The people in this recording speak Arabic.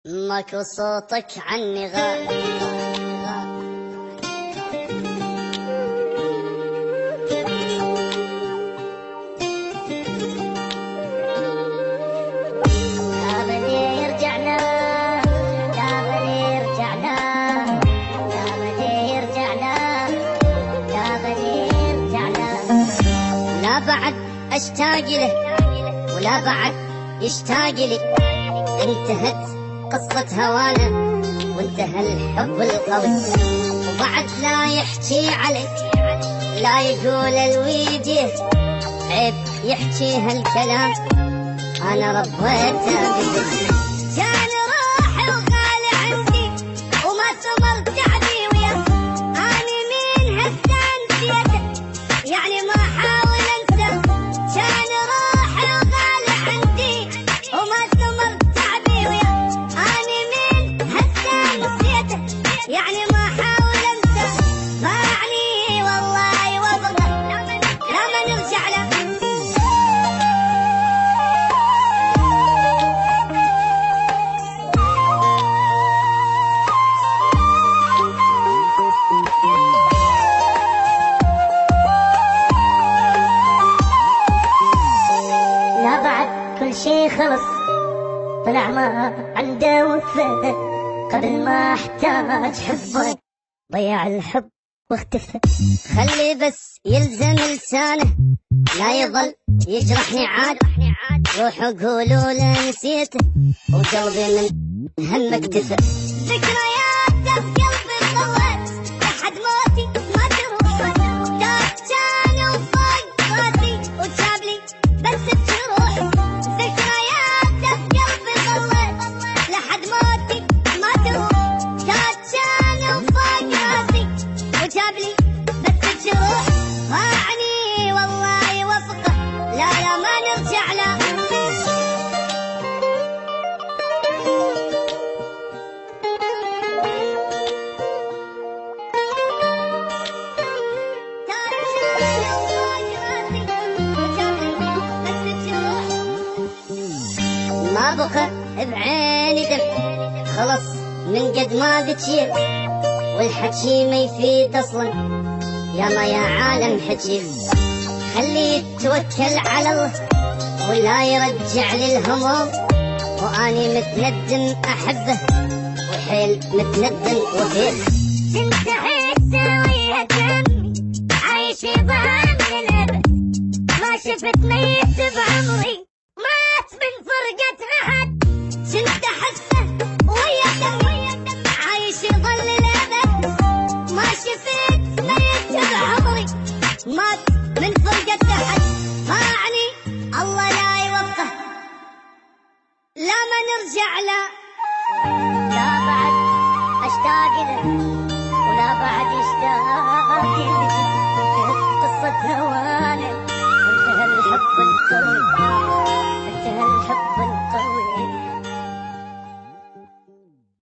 ماكو صوتك عني غاب. لا بعد اشتاق له ولا بعد يشتاق لي، انتهت قصة هوانا وانتهى الحب القوي، وبعد لا يحكي عليك لا يقول الويجه، عيب يحكي هالكلام انا ربيته بذكري. كان روحي وغالي عندي وما ثمر تعبي وياه، اني من هسه نسيته يعني ما حاول انسى. كان روحي وغالي عندي وما ثمر تعبي وياه، اني من هسه نسيته يعني ما حاول انسى. باعني والله وابغى لا ما نرجع له. لا بعد كل شي خلص طلع ما عنده وفاء، قبل ما احتاج حبه ضيع الحب واختفى. خلي بس يلزم لسانه لا يظل يجرحني عاد، روحوا قولوا له نسيته وقلبي من هم اكتفى. ذكرياته بقلبي ظلت لحد موتي ما تروح، دار كان وفوق راسي وجابلي بس بجروح. ذكرياته بقلبي ظلت لحد موتي ما تروح، دار كان وفوق راسي وجابلي بس بجروح. باعني والله وفقه لا ما نرجع له. ما بقى بعيني دم خلص من قد ما بكيت، والحكي ما يفيد اصلا يلا يا عالم حكي. خليه يتوكل على الله ولا يرجع لي الهموم، واني متندم احبه وحيل متندم وفيه. تنتهي سوية دمي عايش في ظهر الابد، ما شفت ميت بعمري مات من فرقة أحد. كنت احسه ويا دمي عايش يظل الابد، ما شفت ميت بعمري مات من فرقة احد. باعني الله لا يوفقه لا ما نرجع له. لا بعد اشتاق له